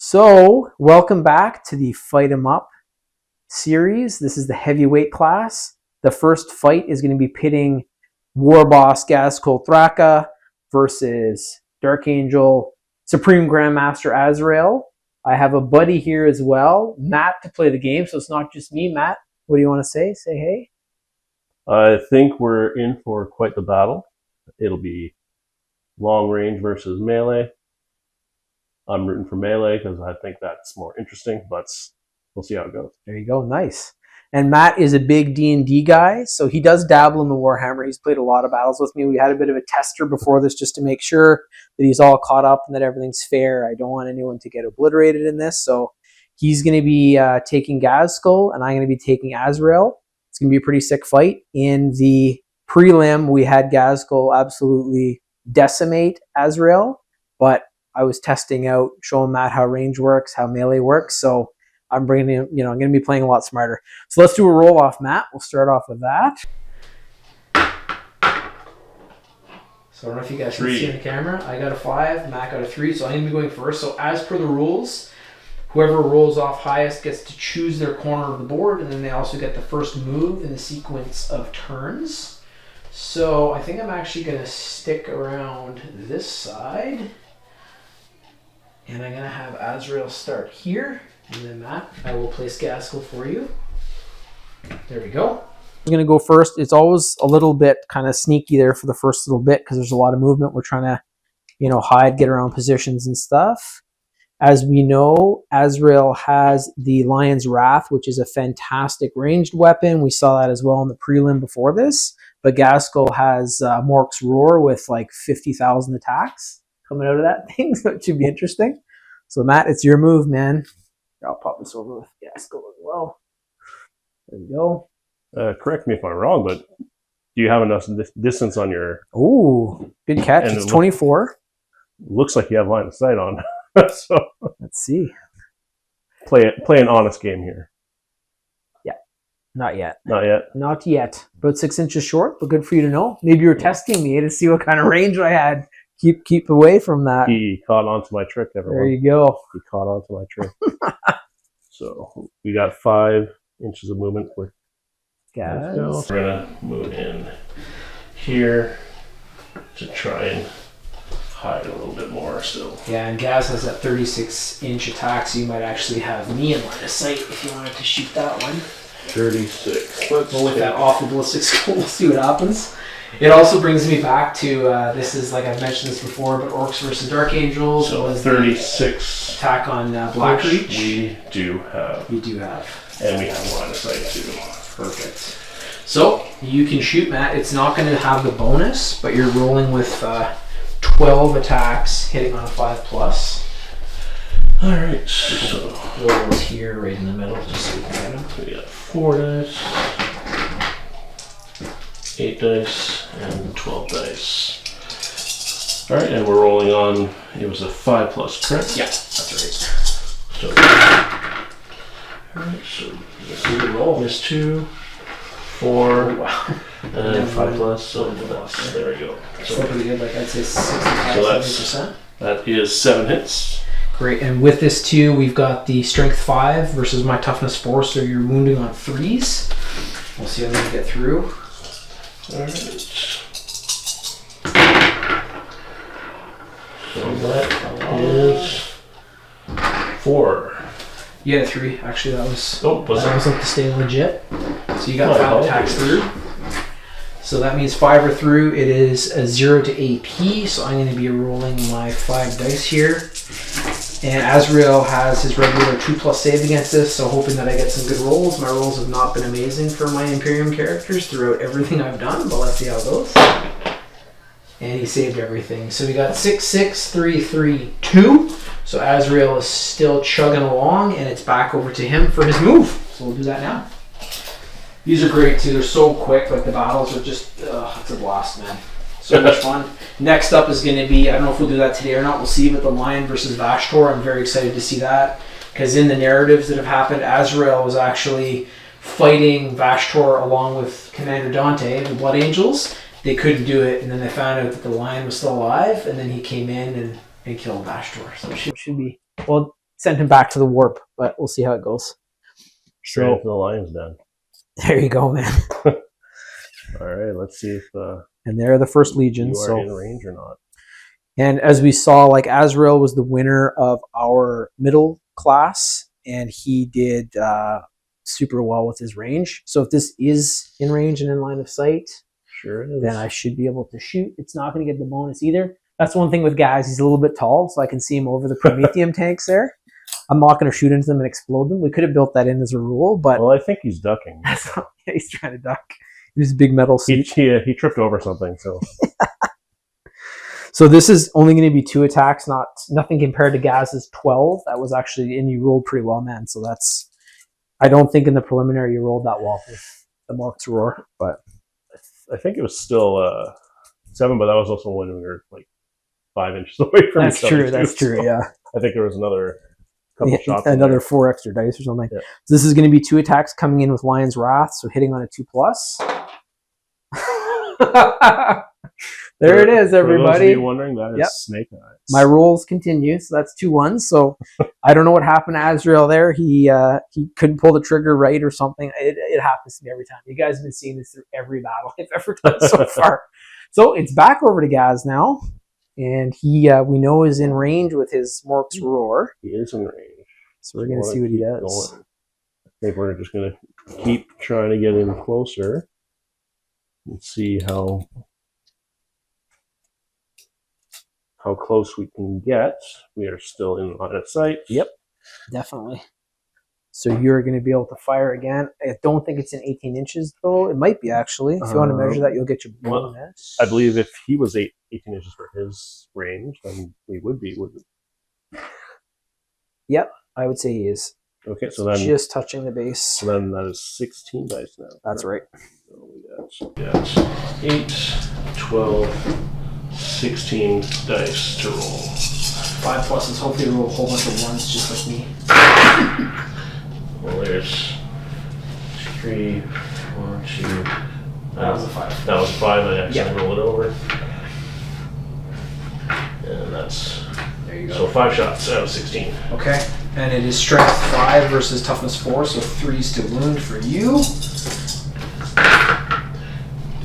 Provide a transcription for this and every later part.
So, welcome back to the Fight 'em Up series. This is the heavyweight class. The first fight is going to be pitting Warboss Ghazghkull Thraka versus Dark Angel Supreme Grand Master Azrael. I have a buddy here as well, Matt, to play the game, so it's not just me. Matt, what do you want to say? Say hey. I think we're in for quite the battle. It'll be long range versus melee. I'm rooting for melee because I think that's more interesting, but we'll see how it goes. There you go. Nice. And Matt is a big D&D guy, so he does dabble in the Warhammer. He's played a lot of battles with me. We had a bit of a tester before this just to make sure that he's all caught up and that everything's fair. I don't want anyone to get obliterated in this. So he's going to be taking Ghazghkull, and I'm going to be taking Azrael. It's going to be a pretty sick fight. In the prelim, we had Ghazghkull absolutely decimate Azrael, but I was testing out, showing Matt how range works, how melee works. So I'm bringing in, I'm going to be playing a lot smarter. So let's do a roll off, Matt. We'll start off with that. So I don't know if you guys can see on the camera. I got a 5, Matt got a 3, so I'm going to be going first. So as per the rules, whoever rolls off highest gets to choose their corner of the board, and then they also get the first move in the sequence of turns. So I think I'm actually going to stick around this side. And I'm going to have Azrael start here. And then Matt, I will place Ghazghkull for you. There we go. I'm going to go first. It's always a little bit kind of sneaky there for the first little bit because there's a lot of movement. We're trying to, hide, get around positions and stuff. As we know, Azrael has the Lion's Wrath, which is a fantastic ranged weapon. We saw that as well in the prelim before this. But Ghazghkull has Mork's Roar with like 50,000 attacks coming out of that thing, so it should be interesting. So Matt, it's your move, man. I'll pop this over with Ghazghkull as well. There we go. Correct me if I'm wrong, but do you have enough distance on your... Ooh, good catch. It's 24. Looks like you have line of sight on. So let's see. Play an honest game here. Yeah, not yet. Not yet? Not yet. About 6 inches short, but good for you to know. Maybe you were testing me to see what kind of range I had. Keep away from that. He caught on to my trick, everyone. There you go. He caught on to my trick. So we got 5 inches of movement with Ghazghkull. We're going to move in here to try and hide a little bit more still. Yeah, and Gaz has that 36-inch attack, so you might actually have me in line of sight if you wanted to shoot that one. 36. Let's go with that awful ballistic skull. We'll see what happens. It also brings me back to, this is, like I've mentioned this before, but Orcs versus Dark Angels. So 36 attack on Black Reach. We do have. We do have. And we have line of sight too. Perfect. So you can shoot, Matt. It's not going to have the bonus, but you're rolling with 12 attacks, hitting on a 5+. Alright, so rolls here right in the middle, just so we can get them. We got 4 dice, 8 dice, and 12 dice. Alright, and we're rolling on, it was a 5+, correct? Yeah, that's right. So, alright, so this 2, 4, wow. And 5+, so there we go. So pretty good, like I'd say 65-70%. That is 7 hits. Great, and with this too, we've got the strength 5 versus my toughness 4, so you're wounding on 3s. We'll see how many get through. Alright. So that is 4. You had a 3, actually that was up to stay legit. So you got 5 attacks through. So that means 5 are through. It is a 0 to AP, so I'm going to be rolling my 5 dice here. And Azrael has his regular 2+ save against this, so hoping that I get some good rolls. My rolls have not been amazing for my Imperium characters throughout everything I've done, but let's see how it goes. And he saved everything. So we got 6, 6, 3, 3, 2. So Azrael is still chugging along, and it's back over to him for his move. So we'll do that now. These are great too. They're so quick. Like the battles are just, it's a blast, man. So much fun. Next up is going to be, I don't know if we'll do that today or not. We'll see, but the Lion versus Vashtor. I'm very excited to see that because in the narratives that have happened, Azrael was actually fighting Vashtor along with Commander Dante, the Blood Angels. They couldn't do it, and then they found out that the Lion was still alive, and then he came in and killed Vashtor. So it should be, well, sent him back to the warp, but we'll see how it goes. Straight into the lion's den. There you go, man. All right, let's see if and they're the first legion. you are in range or not. And as we saw, like Azrael was the winner of our middle class, and he did super well with his range. So if this is in range and in line of sight, sure it is. Then I should be able to shoot. It's not going to get the bonus either. That's one thing with Gaz. He's a little bit tall, so I can see him over the Prometheum tanks there. I'm not going to shoot into them and explode them. We could have built that in as a rule, but... Well, I think he's ducking. He's trying to duck. He's a big metal suit. He tripped over something, so... So this is only going to be 2 attacks, nothing compared to Gaz's 12. That was actually... And you rolled pretty well, man. So that's... I don't think in the preliminary you rolled that well with the Mork's Roar, but... I think it was still 7, but that was also when we were like 5 inches away from each other. That's true, yeah. I think there was another couple shots. Another 4 extra dice or something. Yeah. So this is going to be 2 attacks coming in with Lion's Wrath, so hitting on a 2+. There it is, everybody. For those of you wondering, that is Snake Eyes. My rolls continue, so that's 2 1s. So I don't know what happened to Azrael there. He couldn't pull the trigger right or something. It happens to me every time. You guys have been seeing this through every battle I've ever done so far. So it's back over to Gaz now, and he we know is in range with his Mork's Roar. He is in range. So we're going to see what he does. Going. I think we're just going to keep trying to get in closer and see how close we can get. We are still in line of sight. Yep, definitely. So you're going to be able to fire again. I don't think it's in 18 inches, though. It might be, actually. If you want to measure that, you'll get your bonus. I believe if he was 18 inches for his range, then we would be, wouldn't we? Yep, I would say he is. Okay, so then... Just touching the base. So then that is 16 dice now. That's right. So we got 8, 12... 16 dice to roll. 5 pluses. Hopefully roll a whole bunch of 1s just like me. Well, there's 3, 4, 2. That was a 5. That was 5. I actually rolled it over. And that's... There you go. So 5 shots out of 16. Okay. And it is strength 5 versus toughness 4, so 3s to wound for you.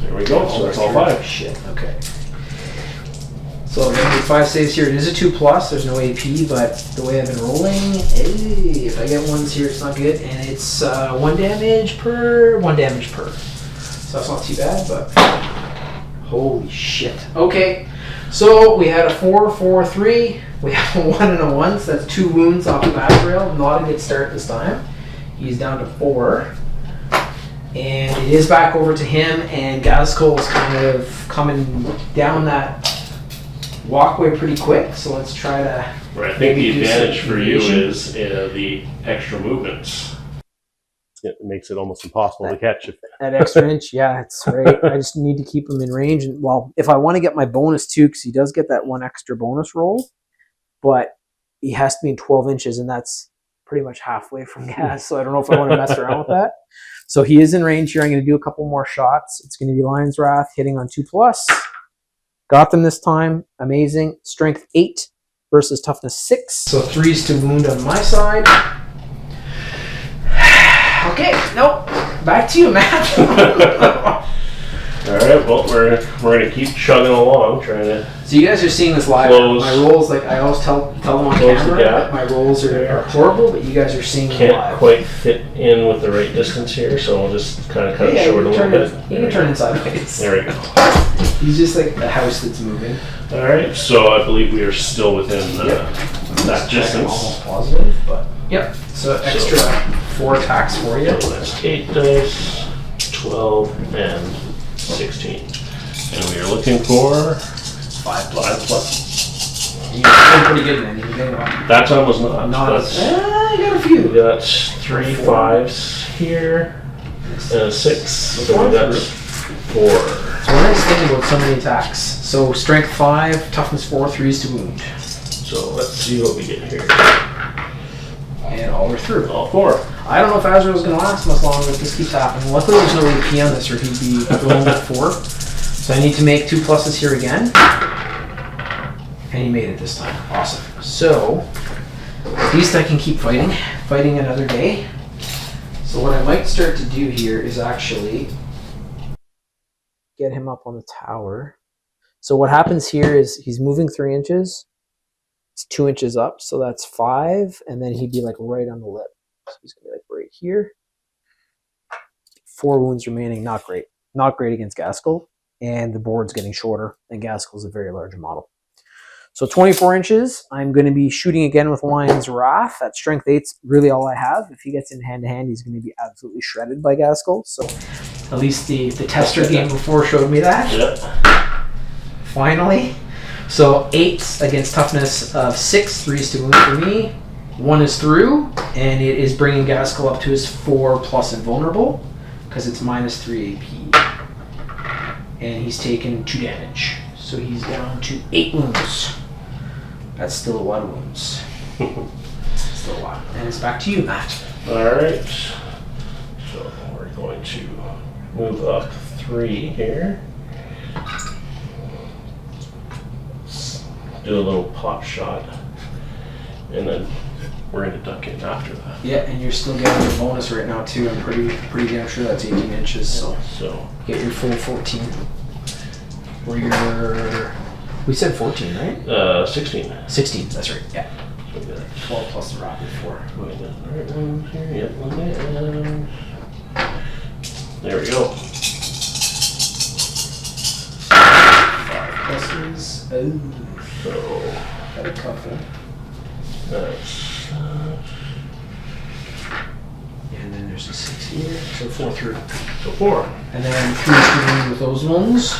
There we go. So that's all 5. Shit. Okay. So I'm going to do 5 saves here. It is a 2+. There's no AP, but the way I've been rolling, hey, if I get 1s here, it's not good. And it's 1 damage per. So that's not too bad, but holy shit. Okay, so we had a 4, 4, 3. We have a 1 and a 1, so that's 2 wounds off of Azrael. Not a good start this time. He's down to 4. And it is back over to him, and Ghazghkull is kind of coming down that walkway pretty quick, so let's try to... Right, I think the advantage for you is the extra movements. It makes it almost impossible to catch it. That extra inch, yeah, it's right. I just need to keep him in range. And well, if I want to get my bonus too, because he does get that 1 extra bonus roll, but he has to be in 12 inches, and that's pretty much halfway from Gaz, so I don't know if I want to mess around with that. So he is in range here. I'm going to do a couple more shots. It's going to be Lion's Wrath hitting on 2+. Got them this time. Amazing. Strength 8 versus toughness 6. So 3s to wound on my side. Okay, nope. Back to you, Matt. All right, well, we're going to keep chugging along, trying to... So you guys are seeing this live. My rolls, like I always tell them on camera, that my rolls are horrible, but you guys are seeing them live. Can't quite fit in with the right distance here, so I'll just kind of cut it short a little bit. You can turn it sideways. There we go. He's just like the house that's moving. All right, so I believe we are still within that distance. I'm almost positive, but yep. So extra 4 attacks for you. So that's 8 dice, 12, and 16. And we are looking for 5+. You're doing pretty good, man. You're getting one. That time was not. I got a few. We got 3 5s here, and a 6. So we got 4. So what nice thing about some of the attacks. So strength 5, toughness 4, 3s to wound. So let's see what we get here. And all we're through. All 4. I don't know if Azrael's going to last much longer if this keeps happening. Luckily there's no AP on this or he'd be going at 4. So I need to make 2 pluses here again. And he made it this time. Awesome. So at least I can keep fighting another day. So what I might start to do here is actually get him up on the tower. So what happens here is he's moving 3 inches. It's 2 inches up, so that's 5, and then he'd be like right on the lip. So he's gonna be like right here. 4 wounds remaining. Not great. Not great against Ghazghkull. And the board's getting shorter, and Ghazghkull's a very large model. So 24 inches, I'm going to be shooting again with Lion's Wrath. At strength 8's really all I have. If he gets in hand-to-hand, he's going to be absolutely shredded by Ghazghkull. So at least the tester game before showed me that. Yeah. Finally. So 8 against toughness of 6, 3's to wound for me. 1 is through, and it is bringing Ghazghkull up to his 4+ invulnerable, because it's -3 AP. And he's taken 2 damage. So he's down to 8 wounds. That's still a lot of wounds. Still a lot. And it's back to you, Matt. Alright. So we're going to move up 3 here. Do a little pop shot. And then we're going to duck in after that. Yeah, and you're still getting your bonus right now too. I'm pretty damn sure that's 18 inches. So get your full 14. We said 14, right? 16. 16, that's right, yeah. So 12 plus the rocket 4. Right one here, yep, one there. There we go. 5 pluses. Oh. So got a couple. That's and then there's a 6 here. So 4 through. So 4. And then 3 through with those ones.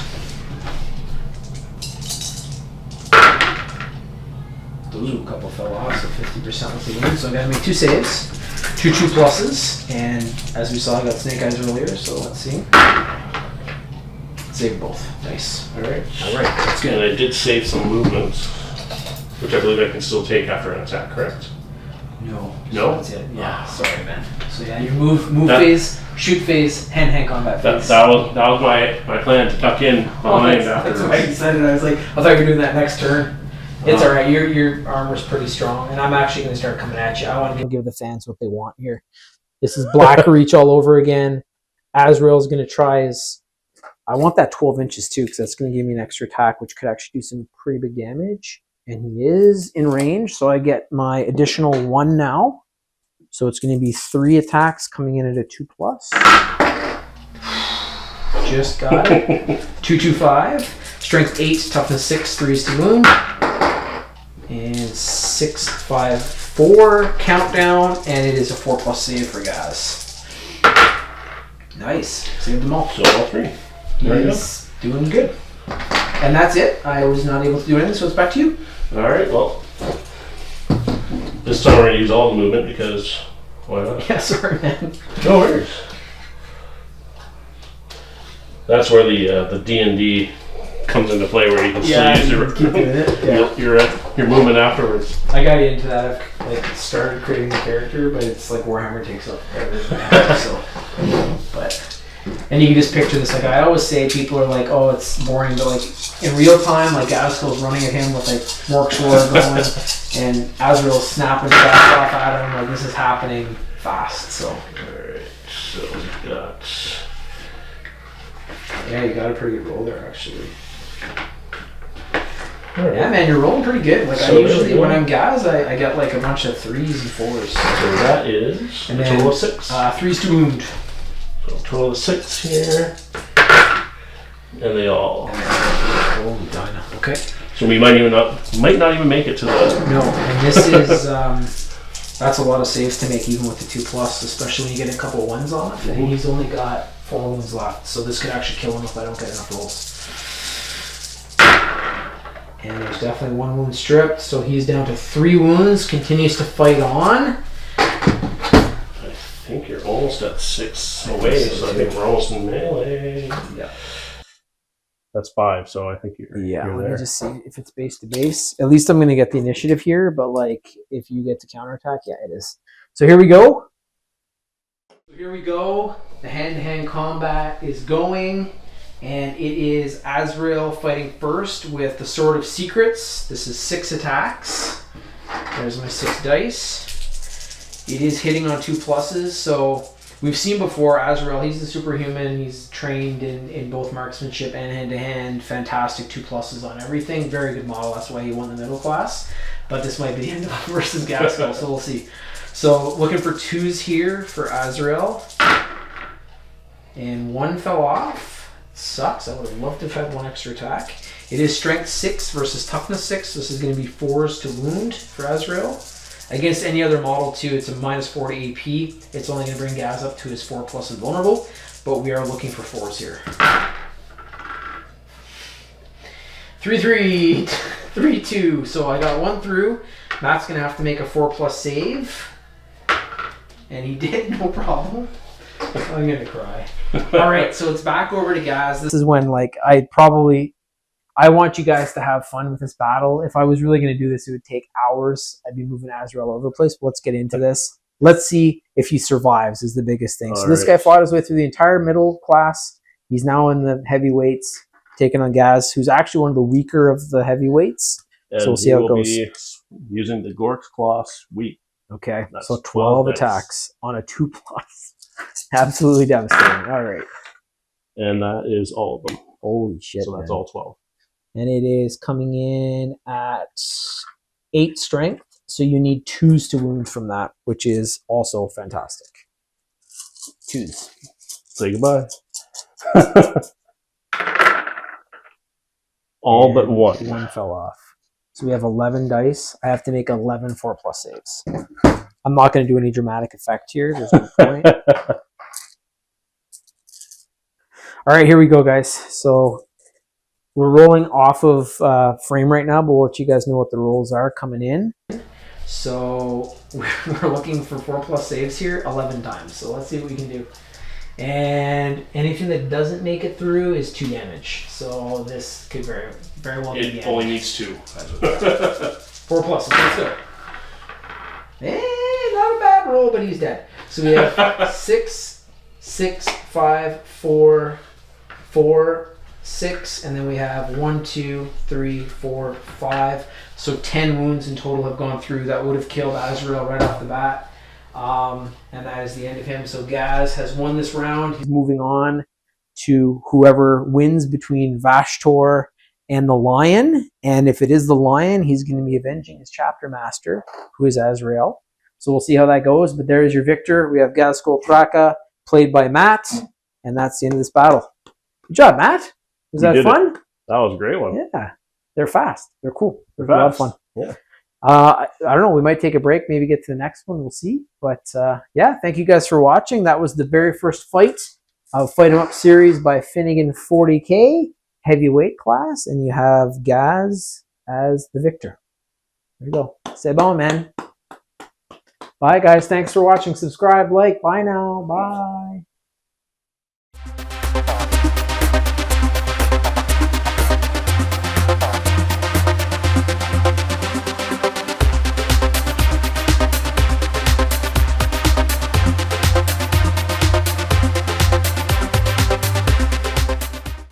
Ooh, a couple fell off, so 50% with the wound. So I gotta make 2 saves. 2 pluses. And as we saw, I got Snake Eyes earlier, so let's see. Save both. Nice. Alright. Alright, that's good. And I did save some movements, which I believe I can still take after an attack, correct? No. No? That's it. Yeah, sorry, man. So yeah, your move phase, shoot phase, hand combat phase. That was my plan to tuck in behind after. That's why you said it. I was like, I thought you were doing that next turn. It's all right. Your armor's pretty strong, and I'm actually going to start coming at you. I want to give the fans what they want here. This is Black Reach all over again. Azrael's going to try his. I want that 12 inches too, because that's going to give me an extra attack, which could actually do some pretty big damage. And he is in range, so I get my additional 1 now. So it's going to be 3 attacks coming in at a 2+. Just got it. 225. Strength 8, toughness 6, 3's to wound. And 6, 5, 4 countdown, and it is a 4+ save for Gaz. Nice, saved them all. So all 3. There He's doing good. And that's it. I was not able to do anything, so it's back to you. All right. Well, this time we're gonna use all the movement because why not? Yeah, sorry, man. No worries. That's where the D&D comes into play, where you can still use keep doing it. Yeah. your movement afterwards. I got into that. I've started creating the character, but it's like Warhammer takes up everything. So, and you can just picture this. Like I always say, people are like, "Oh, it's boring," but like in real time, like Ghazghkull's running at him with like Ork Warboss going, and Azrael's snapping fast off at him. Like this is happening fast. So. All right. So we got. Yeah, you got a pretty good roll there, actually. Right. Yeah, man, you're rolling pretty good. Like So I usually, when I'm Gaz, I get like a bunch of 3s and 4s. So that is And a then, total of 6. 3's to wound. So total of 6 here, and they all. Oh, done. Okay. So we might not even make it to the. No, and this is that's a lot of saves to make, even with the 2+, especially when you get a couple 1s off. And he's only got 4 wounds left, so this could actually kill him if I don't get enough rolls. And there's definitely 1 wound stripped, so he's down to 3 wounds, continues to fight on. I think you're almost at 6 away, so I think we're almost in melee. Yeah. That's 5, so I think you're Let there. me just see if it's base to base. At least I'm going to get the initiative here, but like if you get to counterattack, yeah, it is. So here we go. The hand-to-hand combat is going. And it is Azrael fighting first with the Sword of Secrets. This is 6 attacks. There's my 6 dice. It is hitting on 2 pluses, so we've seen before Azrael, he's the superhuman, he's trained in both marksmanship and hand-to-hand, fantastic 2 pluses on everything, very good model, that's why he won the middle class, but this might be the end of versus Ghazghkull, so we'll see. So looking for 2s here for Azrael, and 1 fell off, sucks, I would have loved to have had 1 extra attack. It is strength 6 versus toughness 6. This is going to be 4s to wound for Azrael. Against any other model too, it's a -4 to AP. It's only going to bring Gaz up to his 4+ and vulnerable, but we are looking for 4s here. 3-3, 3-2. So I got 1 through. Matt's going to have to make a 4+ save. And he did, no problem. I'm going to cry. All right, so it's back over to Gaz. This is when, like, I want you guys to have fun with this battle. If I was really going to do this, it would take hours. I'd be moving Azrael all over the place. But let's get into this. Let's see if he survives is the biggest thing. So this guy fought his way through the entire middle class. He's now in the heavyweights, taking on Gaz, who's actually one of the weaker of the heavyweights. And so we'll see how it goes. Be using the Gork's class weak. Okay, that's so 12 attacks on a 2+. Absolutely devastating. All right. And that is all of them. Holy shit. So that's all 12. And it is coming in at 8 strength. So you need 2s to wound from that, which is also fantastic. 2s. Say goodbye. All but 1. 1 fell off. So we have 11 dice. I have to make 11 4+ saves. I'm not going to do any dramatic effect here. There's no point. All right, here we go, guys. So we're rolling off of frame right now, but we'll let you guys know what the rolls are coming in. So we're looking for 4+ saves here 11 times. So let's see what we can do. And anything that doesn't make it through is 2 damage. So this could very well be damage. It only needs 2. 4+, let's go. Not a bad roll, but he's dead. So we have 6, 6, 5, 4, 4, 6, and then we have 1, 2, 3, 4, 5. So 10 wounds in total have gone through. That would have killed Azrael right off the bat. And that is the end of him. So Gaz has won this round. He's moving on to whoever wins between Vashtor and the Lion. And if it is the Lion, he's going to be avenging his chapter master, who is Azrael. So we'll see how that goes. But there is your victor. We have Ghazghkull Thraka, played by Matt. And that's the end of this battle. Good job, Matt. Was that fun? That was a great one. Yeah. They're fast. They're cool. They're a lot of fun. Yeah. I don't know. We might take a break, maybe get to the next one. We'll see. But yeah, thank you guys for watching. That was the very first fight of Fight 'em Up series by Finnigan 40K, heavyweight class. And you have Gaz as the victor. There you go. Say bye, man. Bye, guys. Thanks for watching. Subscribe, like. Bye now. Bye.